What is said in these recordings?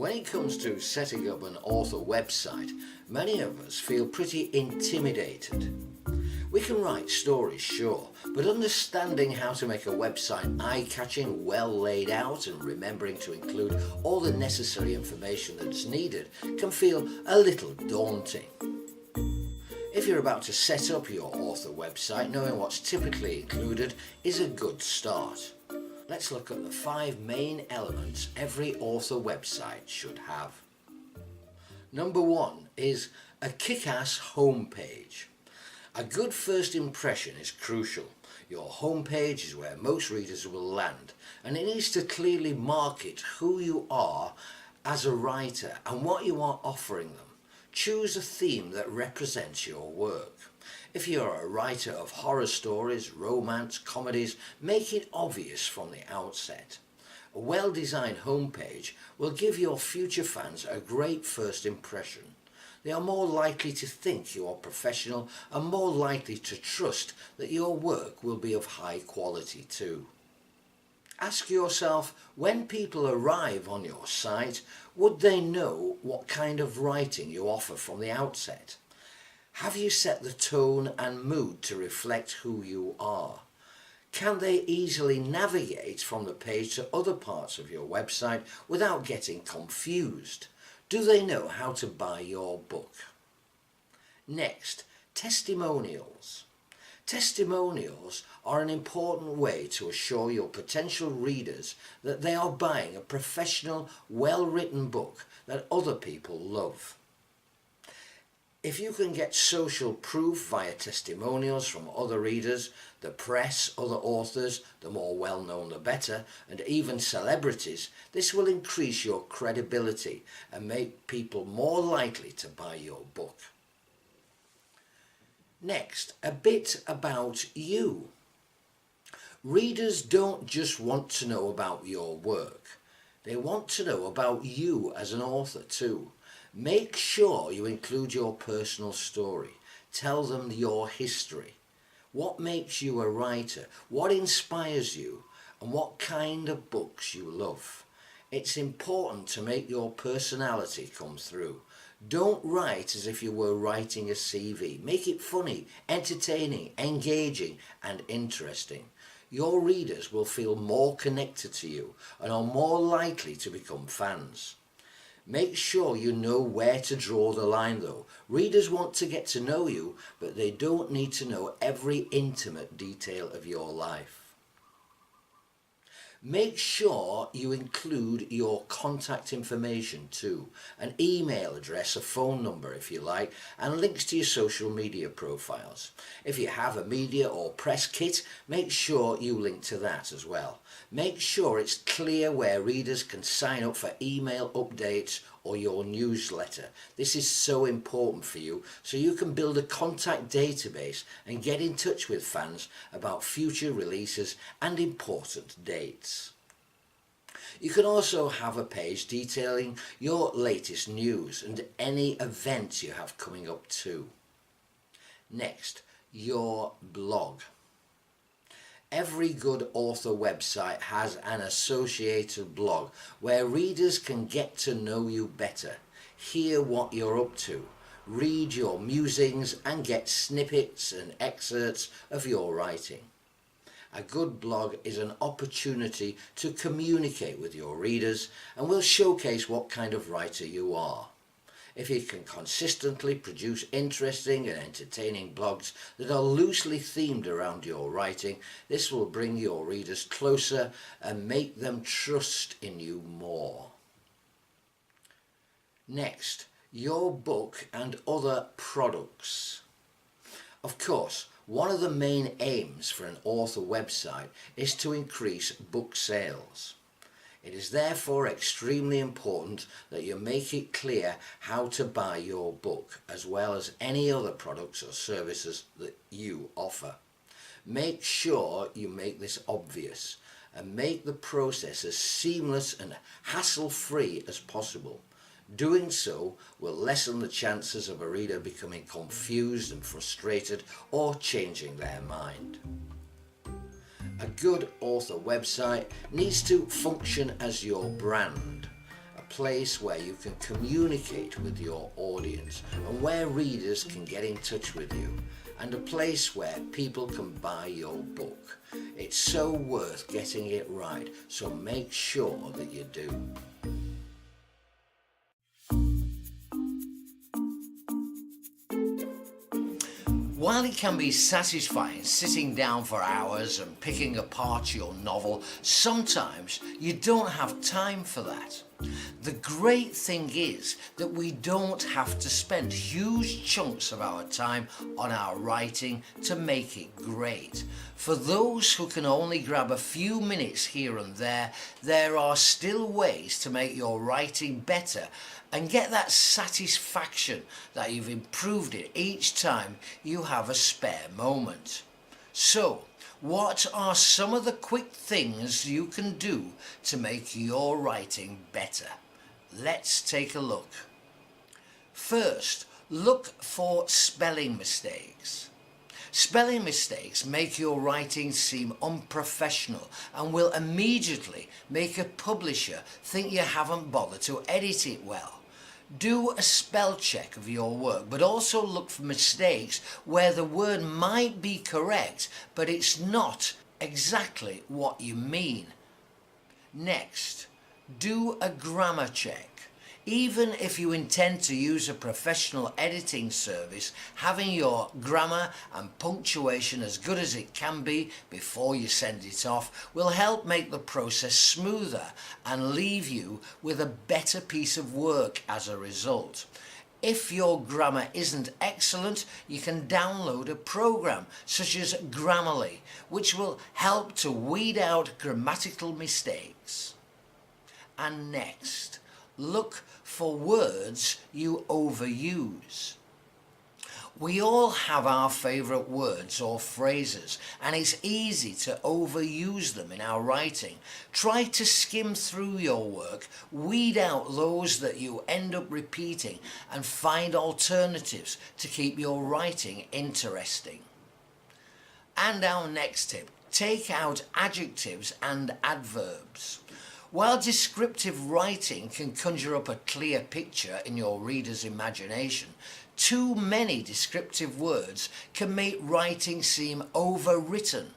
When it comes to setting up an author website, many of us feel pretty intimidated. We can write stories, sure, but understanding how to make a website eye-catching, well laid out, and remembering to include all the necessary information that's needed can feel a little daunting. If you're about to set up your author website, knowing what's typically included is a good start. Let's look at the 5 main elements every author website should have. Number 1 is a kick-ass homepage. A good first impression is crucial. Your homepage is where most readers will land, and it needs to clearly market who you are as a writer and what you are offering them. Choose a theme that represents your work. If you're a writer of horror stories, romance, comedies, make it obvious from the outset. A well-designed homepage will give your future fans a great first impression. They are more likely to think you are professional and more likely to trust that your work will be of high quality too. Ask yourself, when people arrive on your site, would they know what kind of writing you offer from the outset? Have you set the tone and mood to reflect who you are? Can they easily navigate from the page to other parts of your website without getting confused? Do they know how to buy your book? Next, testimonials. Testimonials are an important way to assure your potential readers that they are buying a professional, well-written book that other people love. If you can get social proof via testimonials from other readers, the press, other authors, the more well-known the better, and even celebrities, this will increase your credibility and make people more likely to buy your book. Next, a bit about you. Readers don't just want to know about your work. They want to know about you as an author too. Make sure you include your personal story. Tell them your history. What makes you a writer? What inspires you? And what kind of books you love. It's important to make your personality come through. Don't write as if you were writing a CV. Make it funny, entertaining, engaging, and interesting. Your readers will feel more connected to you and are more likely to become fans. Make sure you know where to draw the line though. Readers want to get to know you, but they don't need to know every intimate detail of your life. Make sure you include your contact information too, an email address, a phone number if you like, and links to your social media profiles. If you have a media or press kit, make sure you link to that as well. Make sure it's clear where readers can sign up for email updates or your newsletter. This is so important for you, so you can build a contact database and get in touch with fans about future releases and important dates. You can also have a page detailing your latest news and any events you have coming up too. Next, your blog. Every good author website has an associated blog where readers can get to know you better, hear what you're up to, read your musings and get snippets and excerpts of your writing. A good blog is an opportunity to communicate with your readers and will showcase what kind of writer you are. If you can consistently produce interesting and entertaining blogs that are loosely themed around your writing, this will bring your readers closer and make them trust in you more. Next, your book and other products. Of course, one of the main aims for an author website is to increase book sales. It is therefore extremely important that you make it clear how to buy your book, as well as any other products or services that you offer. Make sure you make this obvious and make the process as seamless and hassle-free as possible. Doing so will lessen the chances of a reader becoming confused and frustrated or changing their mind. A good author website needs to function as your brand, a place where you can communicate with your audience and where readers can get in touch with you, and a place where people can buy your book. It's so worth getting it right, so make sure that you do. While it can be satisfying sitting down for hours and picking apart your novel, sometimes you don't have time for that. The great thing is that we don't have to spend huge chunks of our time on our writing to make it great. For those who can only grab a few minutes here and there are still ways to make your writing better and get that satisfaction that you've improved it each time you have a spare moment. So, what are some of the quick things you can do to make your writing better? Let's take a look. First, look for spelling mistakes. Spelling mistakes make your writing seem unprofessional and will immediately make a publisher think you haven't bothered to edit it well. Do a spell check of your work, but also look for mistakes where the word might be correct, but it's not exactly what you mean. Next, do a grammar check. Even if you intend to use a professional editing service, having your grammar and punctuation as good as it can be before you send it off will help make the process smoother and leave you with a better piece of work as a result. If your grammar isn't excellent, you can download a program such as Grammarly, which will help to weed out grammatical mistakes. And next, look for words you overuse. We all have our favourite words or phrases, and it's easy to overuse them in our writing. Try to skim through your work, weed out those that you end up repeating, and find alternatives to keep your writing interesting. And our next tip, take out adjectives and adverbs. While descriptive writing can conjure up a clear picture in your reader's imagination, too many descriptive words can make writing seem overwritten.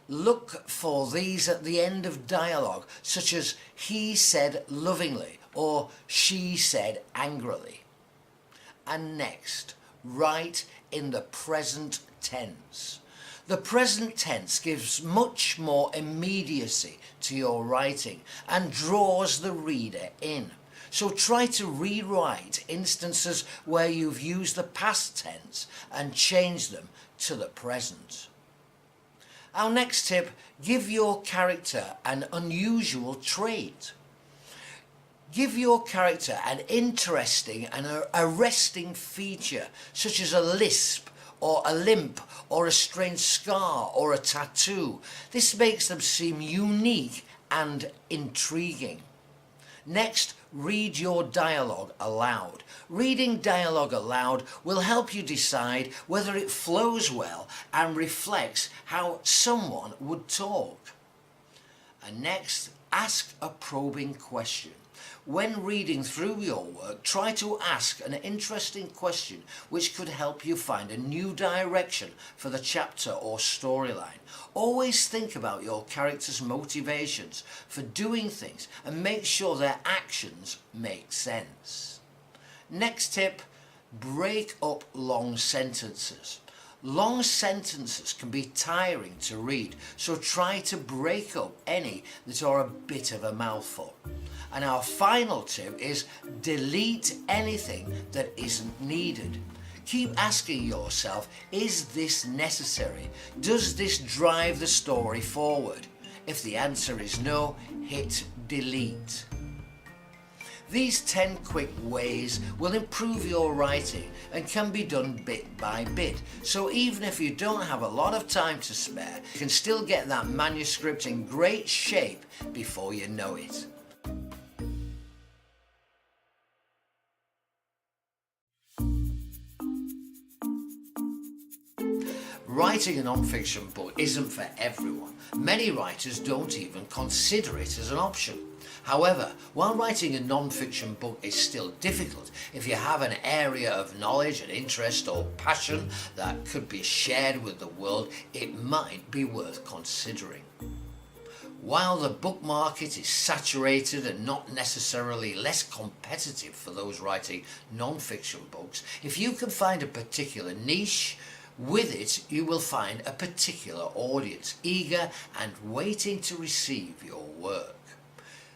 Look for these at the end of dialogue, such as "he said lovingly" or "she said angrily." And next, write in the present tense. The present tense gives much more immediacy to your writing and draws the reader in. So try to rewrite instances where you've used the past tense and change them to the present. Our next tip, give your character an unusual trait. Give your character an interesting and arresting feature, such as a lisp, or a limp, or a strange scar, or a tattoo. This makes them seem unique and intriguing. Next, read your dialogue aloud. Reading dialogue aloud will help you decide whether it flows well and reflects how someone would talk. And next, ask a probing question. When reading through your work, try to ask an interesting question which could help you find a new direction for the chapter or storyline. Always think about your character's motivations for doing things and make sure their actions make sense. Next tip, break up long sentences. Long sentences can be tiring to read, so try to break up any that are a bit of a mouthful. And our final tip is delete anything that isn't needed. Keep asking yourself, is this necessary? Does this drive the story forward? If the answer is no, hit delete. These 10 quick ways will improve your writing and can be done bit by bit. So even if you don't have a lot of time to spare, you can still get that manuscript in great shape before you know it. Write writing a non-fiction book isn't for everyone. Many writers don't even consider it as an option. However, while writing a non-fiction book is still difficult, if you have an area of knowledge and interest or passion that could be shared with the world, it might be worth considering. While the book market is saturated and not necessarily less competitive for those writing non-fiction books, if you can find a particular niche, with it you will find a particular audience eager and waiting to receive your work.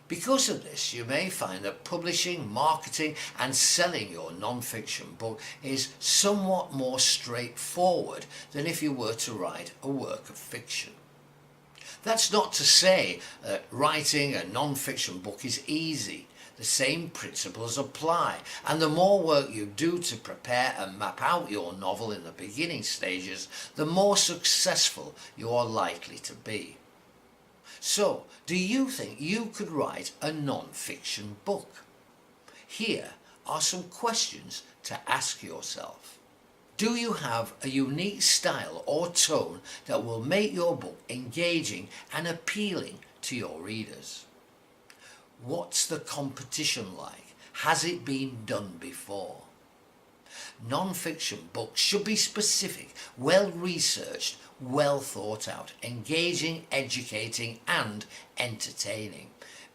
Because of this, you may find that publishing, marketing and selling your non-fiction book is somewhat more straightforward than if you were to write a work of fiction. That's not to say that writing a non-fiction book is easy. The same principles apply, and the more work you do to prepare and map out your novel in the beginning stages, the more successful you are likely to be. So, do you think you could write a non-fiction book? Here are some questions to ask yourself. Do you have a unique style or tone that will make your book engaging and appealing to your readers? What's the competition like? Has it been done before? Non-fiction books should be specific, well-researched, well thought out, engaging, educating and entertaining.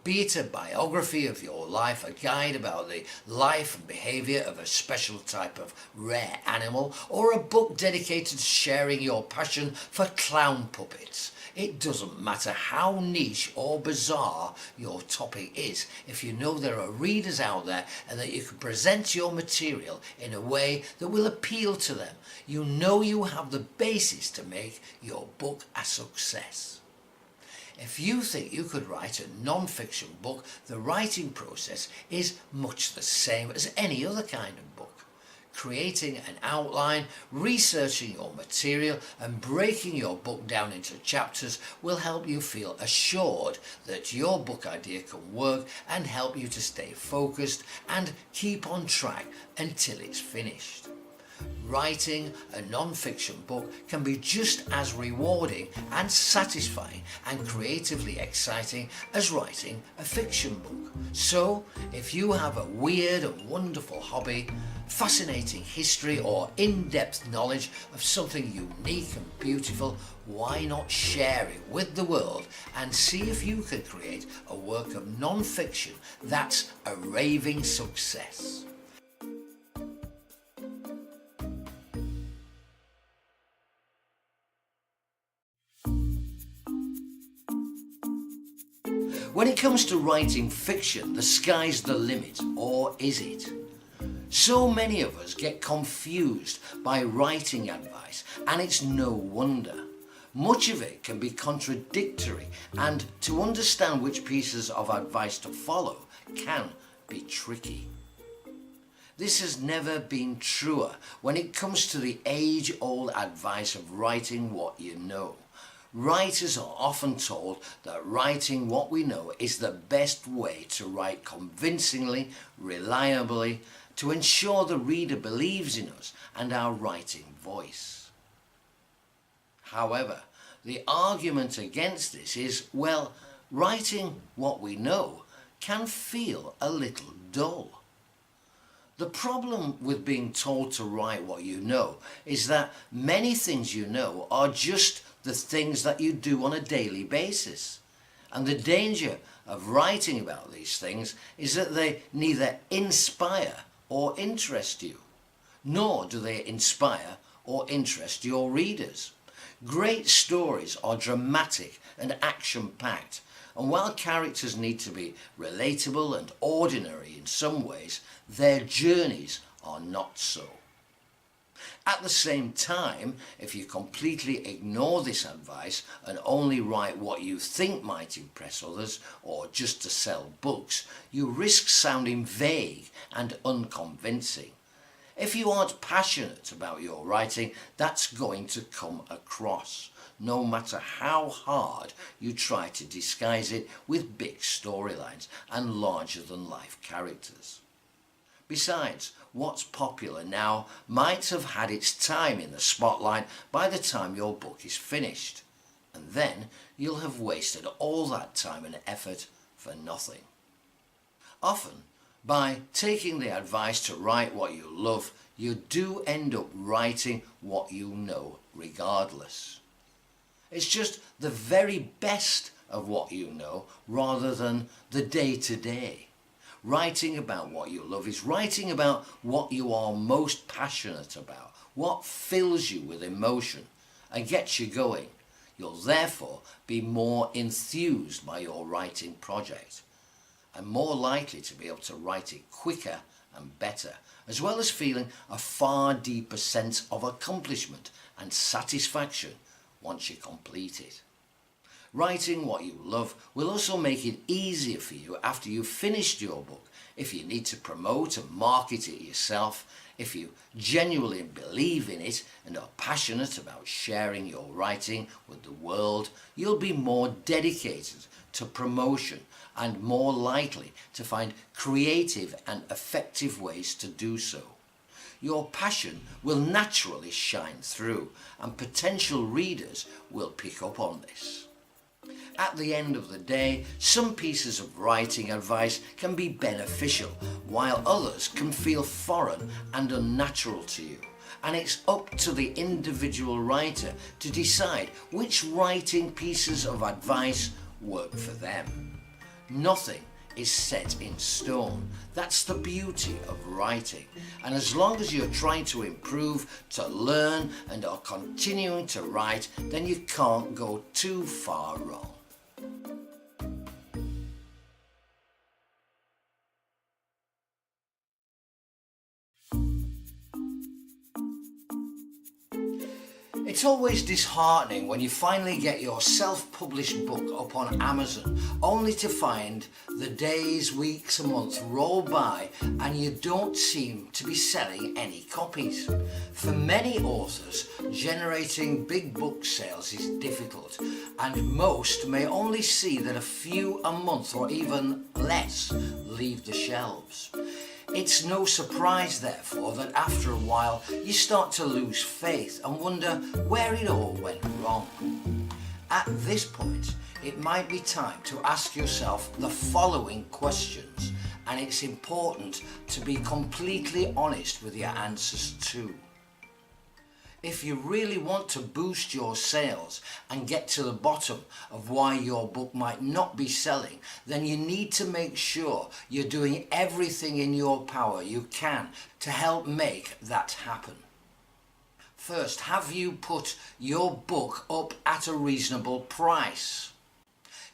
Be it a biography of your life, a guide about the life and behaviour of a special type of rare animal, or a book dedicated to sharing your passion for clown puppets. It doesn't matter how niche or bizarre your topic is, if you know there are readers out there and that you can present your material in a way that will appeal to them. You know you have the basis to make your book a success. If you think you could write a non-fiction book, the writing process is much the same as any other kind of book. Creating an outline, researching your material and breaking your book down into chapters will help you feel assured that your book idea can work and help you to stay focused and keep on track until it's finished. Writing a non-fiction book can be just as rewarding and satisfying and creatively exciting as writing a fiction book. So, if you have a weird and wonderful hobby, fascinating history or in-depth knowledge of something unique and beautiful, why not share it with the world and see if you can create a work of non-fiction that's a raving success. When it comes to writing fiction, the sky's the limit, or is it? So many of us get confused by writing advice, and it's no wonder. Much of it can be contradictory, and to understand which pieces of advice to follow can be tricky. This has never been truer when it comes to the age-old advice of writing what you know. Writers are often told that writing what we know is the best way to write convincingly, reliably, to ensure the reader believes in us and our writing voice. However, the argument against this is, well, writing what we know can feel a little dull. The problem with being told to write what you know is that many things you know are just the things that you do on a daily basis. And the danger of writing about these things is that they neither inspire or interest you, nor do they inspire or interest your readers. Great stories are dramatic and action-packed, and while characters need to be relatable and ordinary in some ways, their journeys are not so. At the same time, if you completely ignore this advice and only write what you think might impress others or just to sell books, you risk sounding vague and unconvincing. If you aren't passionate about your writing, that's going to come across, no matter how hard you try to disguise it with big storylines and larger-than-life characters. Besides, what's popular now might have had its time in the spotlight by the time your book is finished, and then you'll have wasted all that time and effort for nothing. Often, by taking the advice to write what you love, you do end up writing what you know regardless. It's just the very best of what you know rather than the day-to-day. Writing about what you love is writing about what you are most passionate about, what fills you with emotion and gets you going. You'll therefore be more enthused by your writing project and more likely to be able to write it quicker and better, as well as feeling a far deeper sense of accomplishment and satisfaction once you complete it. Writing what you love will also make it easier for you after you've finished your book. If you need to promote and market it yourself, if you genuinely believe in it and are passionate about sharing your writing with the world, you'll be more dedicated to promotion and more likely to find creative and effective ways to do so. Your passion will naturally shine through, and potential readers will pick up on this. At the end of the day, some pieces of writing advice can be beneficial, while others can feel foreign and unnatural to you. And it's up to the individual writer to decide which writing pieces of advice work for them. Nothing is set in stone. That's the beauty of writing. And as long as you're trying to improve, to learn, and are continuing to write, then you can't go too far wrong. It's always disheartening when you finally get your self-published book up on Amazon, only to find the days, weeks and months roll by and you don't seem to be selling any copies. For many authors, generating big book sales is difficult, and most may only see that a few a month or even less leave the shelves. It's no surprise, therefore, that after a while you start to lose faith and wonder where it all went wrong. At this point, it might be time to ask yourself the following questions, and it's important to be completely honest with your answers too. If you really want to boost your sales and get to the bottom of why your book might not be selling, then you need to make sure you're doing everything in your power you can to help make that happen. First, have you put your book up at a reasonable price?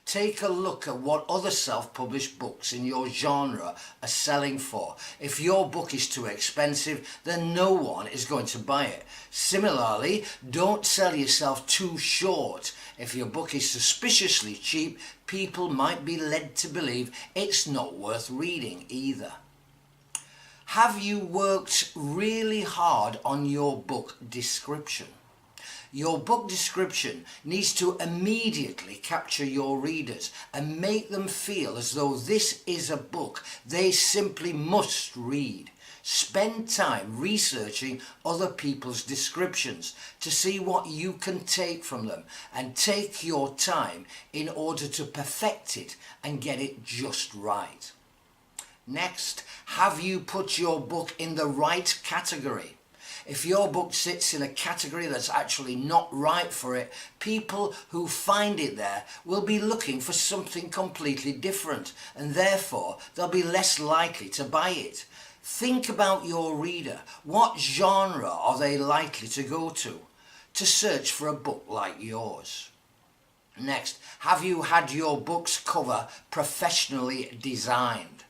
Take a look at what other self-published books in your genre are selling for. If your book is too expensive, then no one is going to buy it. Similarly, don't sell yourself too short. If your book is suspiciously cheap, people might be led to believe it's not worth reading either. Have you worked really hard on your book description? Your book description needs to immediately capture your readers and make them feel as though this is a book they simply must read. Spend time researching other people's descriptions to see what you can take from them, and take your time in order to perfect it and get it just right. Next, have you put your book in the right category? If your book sits in a category that's actually not right for it, people who find it there will be looking for something completely different, and therefore they'll be less likely to buy it. Think about your reader. What genre are they likely to go to search for a book like yours? Next, have you had your book's cover professionally designed?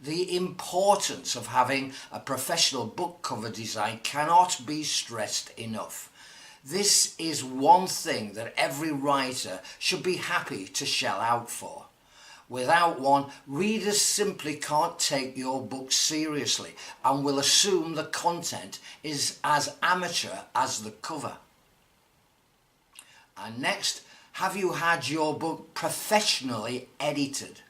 The importance of having a professional book cover design cannot be stressed enough. This is one thing that every writer should be happy to shell out for. Without one, readers simply can't take your book seriously and will assume the content is as amateur as the cover. And next, have you had your book professionally edited?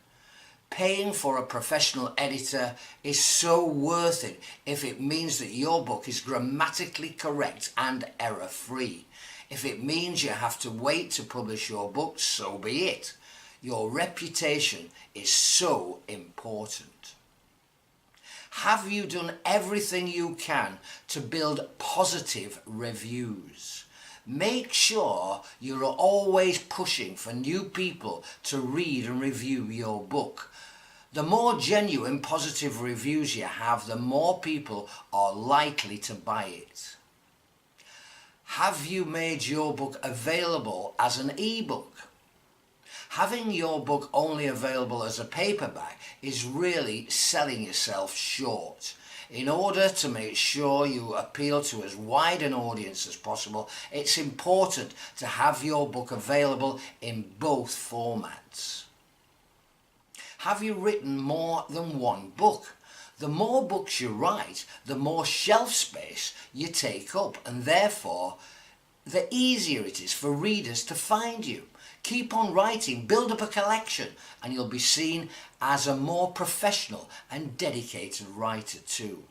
Paying for a professional editor is so worth it if it means that your book is grammatically correct and error-free. If it means you have to wait to publish your book, so be it. Your reputation is so important. Have you done everything you can to build positive reviews? Make sure you're always pushing for new people to read and review your book. The more genuine positive reviews you have, the more people are likely to buy it. Have you made your book available as an ebook? Having your book only available as a paperback is really selling yourself short. In order to make sure you appeal to as wide an audience as possible, it's important to have your book available in both formats. Have you written more than one book? The more books you write, the more shelf space you take up, and therefore the easier it is for readers to find you. Keep on writing, build up a collection, and you'll be seen as a more professional and dedicated writer too.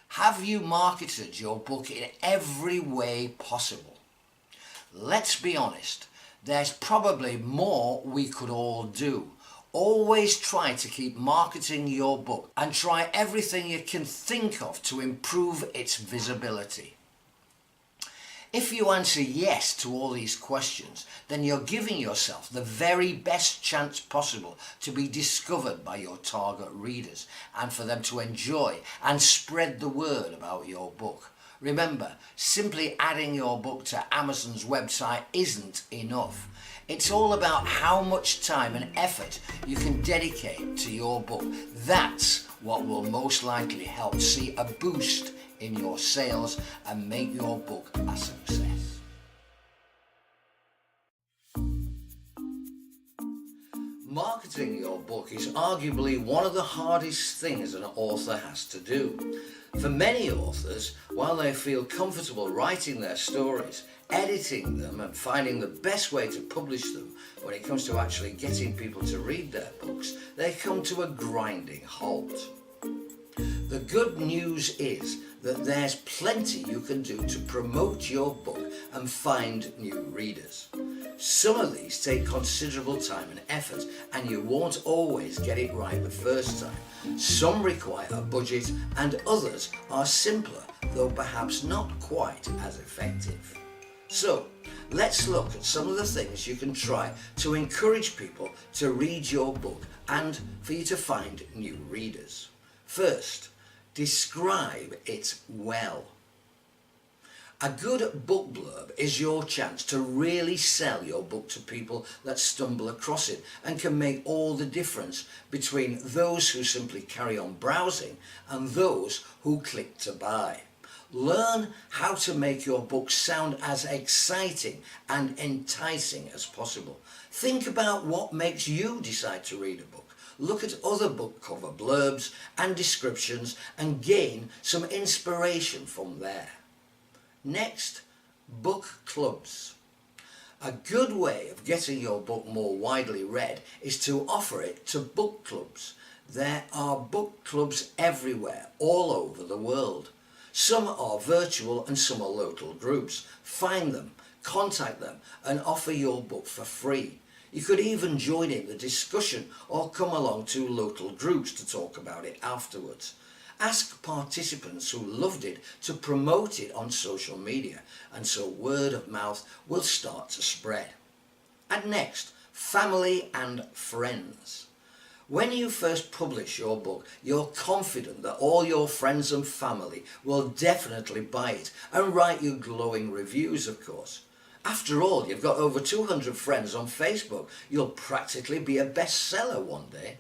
Have you marketed your book in every way possible? Let's be honest, there's probably more we could all do. Always try to keep marketing your book and try everything you can think of to improve its visibility. If you answer yes to all these questions, then you're giving yourself the very best chance possible to be discovered by your target readers and for them to enjoy and spread the word about your book. Remember, simply adding your book to Amazon's website isn't enough. It's all about how much time and effort you can dedicate to your book. That's what will most likely help see a boost in your sales and make your book a success. Marketing your book is arguably one of the hardest things an author has to do. For many authors, while they feel comfortable writing their stories, editing them and finding the best way to publish them, when it comes to actually getting people to read their books, they come to a grinding halt. The good news is that there's plenty you can do to promote your book and find new readers. Some of these take considerable time and effort, and you won't always get it right the first time. Some require a budget and others are simpler, though perhaps not quite as effective. So, let's look at some of the things you can try to encourage people to read your book and for you to find new readers. First, describe it well. A good book blurb is your chance to really sell your book to people that stumble across it and can make all the difference between those who simply carry on browsing and those who click to buy. Learn how to make your book sound as exciting and enticing as possible. Think about what makes you decide to read a book. Look at other book cover blurbs and descriptions and gain some inspiration from there. Next, book clubs. A good way of getting your book more widely read is to offer it to book clubs. There are book clubs everywhere, all over the world. Some are virtual and some are local groups. Find them, contact them and offer your book for free. You could even join in the discussion or come along to local groups to talk about it afterwards. Ask participants who loved it to promote it on social media, and so word of mouth will start to spread. And next, family and friends. When you first publish your book, you're confident that all your friends and family will definitely buy it and write you glowing reviews, of course. After all, you've got over 200 friends on Facebook. You'll practically be a bestseller one day.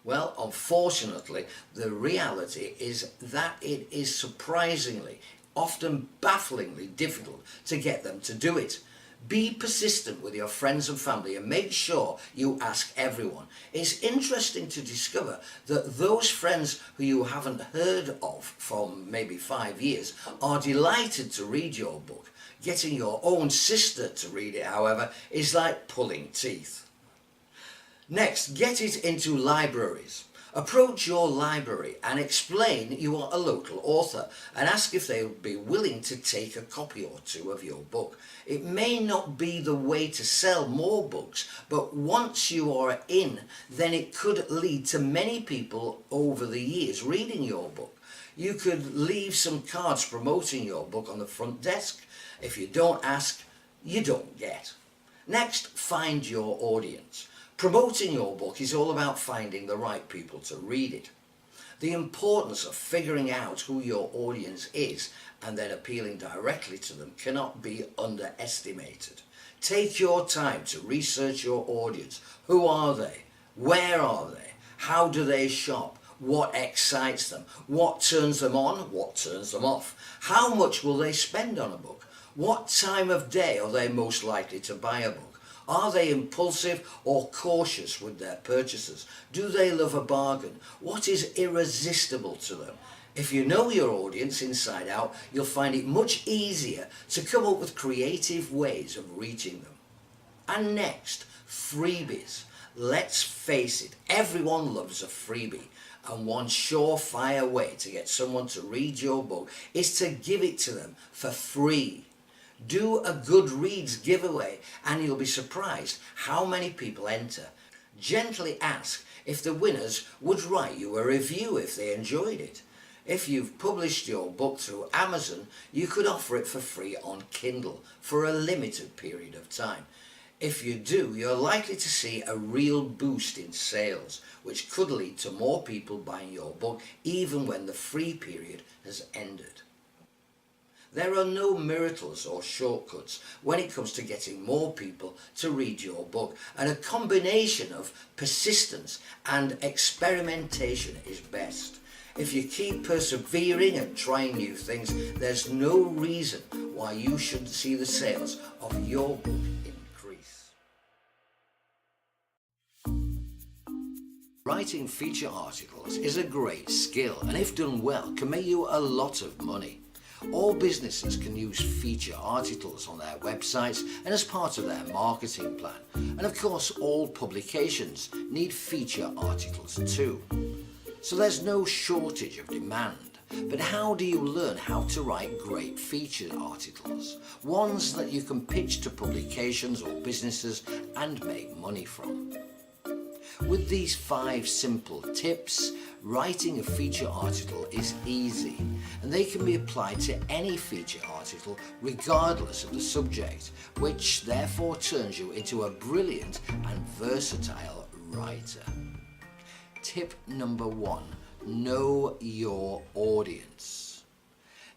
Well, unfortunately, the reality is that it is surprisingly, often bafflingly difficult to get them to do it. Be persistent with your friends and family and make sure you ask everyone. It's interesting to discover that those friends who you haven't heard of for maybe 5 years are delighted to read your book. Getting your own sister to read it, however, is like pulling teeth. Next, get it into libraries. Approach your library and explain you are a local author and ask if they would be willing to take a copy or two of your book. It may not be the way to sell more books, but once you are in, then it could lead to many people over the years reading your book. You could leave some cards promoting your book on the front desk. If you don't ask, you don't get. Next, find your audience. Promoting your book is all about finding the right people to read it. The importance of figuring out who your audience is and then appealing directly to them cannot be underestimated. Take your time to research your audience. Who are they? Where are they? How do they shop? What excites them? What turns them on? What turns them off? How much will they spend on a book? What time of day are they most likely to buy a book? Are they impulsive or cautious with their purchases? Do they love a bargain? What is irresistible to them? If you know your audience inside out, you'll find it much easier to come up with creative ways of reaching them. And next, freebies. Let's face it, everyone loves a freebie. And one surefire way to get someone to read your book is to give it to them for free. Do a Goodreads giveaway and you'll be surprised how many people enter. Gently ask if the winners would write you a review if they enjoyed it. If you've published your book through Amazon, you could offer it for free on Kindle for a limited period of time. If you do, you're likely to see a real boost in sales, which could lead to more people buying your book even when the free period has ended. There are no miracles or shortcuts when it comes to getting more people to read your book, and a combination of persistence and experimentation is best. If you keep persevering and trying new things, there's no reason why you shouldn't see the sales of your book increase. Writing feature articles is a great skill, and if done well, can make you a lot of money. All businesses can use feature articles on their websites and as part of their marketing plan. And of course, all publications need feature articles too. So there's no shortage of demand. But how do you learn how to write great feature articles? Ones that you can pitch to publications or businesses and make money from. With these 5 simple tips, writing a feature article is easy, and they can be applied to any feature article regardless of the subject, which therefore turns you into a brilliant and versatile writer. Tip number 1, know your audience.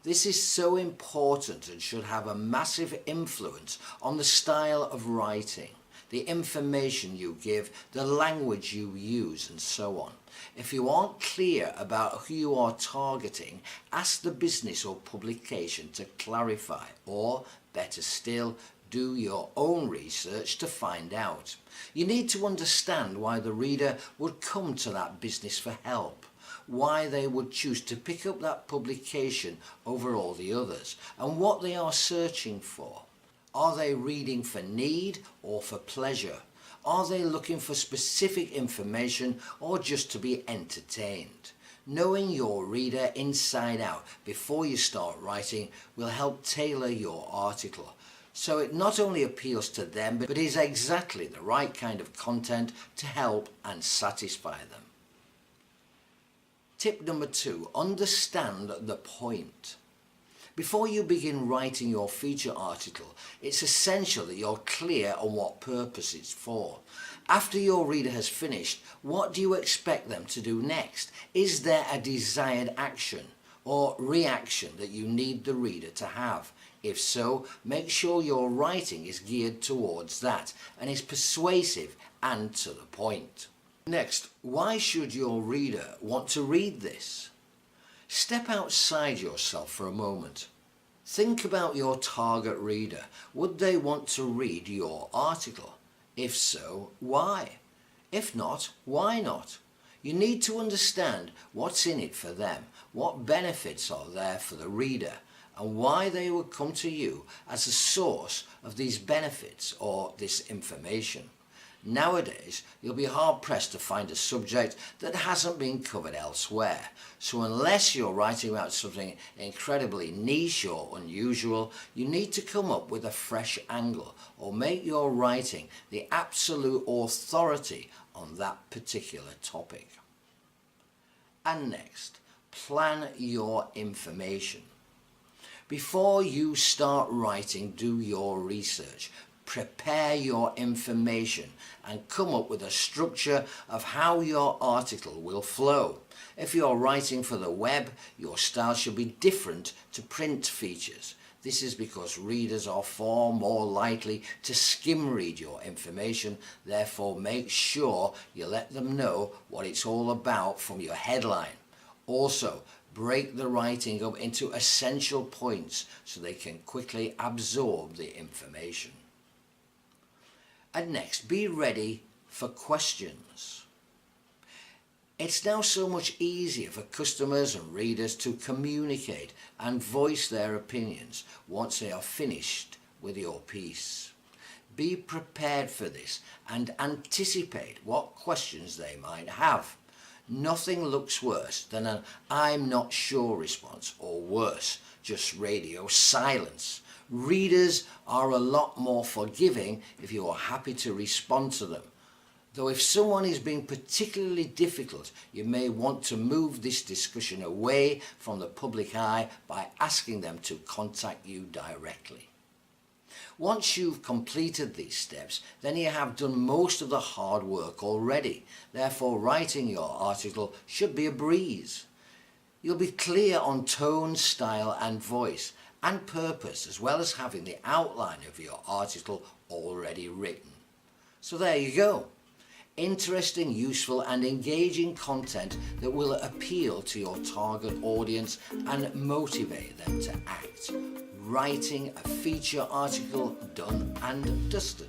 This is so important and should have a massive influence on the style of writing, the information you give, the language you use, and so on. If you aren't clear about who you are targeting, ask the business or publication to clarify, or better still, do your own research to find out. You need to understand why the reader would come to that business for help, why they would choose to pick up that publication over all the others, and what they are searching for. Are they reading for need or for pleasure? Are they looking for specific information or just to be entertained? Knowing your reader inside out before you start writing will help tailor your article, so it not only appeals to them but is exactly the right kind of content to help and satisfy them. Tip number 2, understand the point. Before you begin writing your feature article, it's essential that you're clear on what purpose it's for. After your reader has finished, what do you expect them to do next? Is there a desired action or reaction that you need the reader to have? If so, make sure your writing is geared towards that and is persuasive and to the point. Next, why should your reader want to read this? Step outside yourself for a moment. Think about your target reader. Would they want to read your article? If so, why? If not, why not? You need to understand what's in it for them, what benefits are there for the reader, and why they would come to you as a source of these benefits or this information. Nowadays, you'll be hard pressed to find a subject that hasn't been covered elsewhere. So unless you're writing about something incredibly niche or unusual, you need to come up with a fresh angle or make your writing the absolute authority on that particular topic. And next, plan your information. Before you start writing, do your research. Prepare your information and come up with a structure of how your article will flow. If you're writing for the web, your style should be different to print features. This is because readers are far more likely to skim read your information, therefore make sure you let them know what it's all about from your headline. Also, break the writing up into essential points so they can quickly absorb the information. And next, be ready for questions. It's now so much easier for customers and readers to communicate and voice their opinions once they are finished with your piece. Be prepared for this and anticipate what questions they might have. Nothing looks worse than an "I'm not sure" response, or worse, just radio silence. Readers are a lot more forgiving if you are happy to respond to them. Though if someone is being particularly difficult, you may want to move this discussion away from the public eye by asking them to contact you directly. Once you've completed these steps, then you have done most of the hard work already. Therefore, writing your article should be a breeze. You'll be clear on tone, style and voice and purpose, as well as having the outline of your article already written. So there you go. Interesting, useful and engaging content that will appeal to your target audience and motivate them to act. Writing a feature article done and dusted.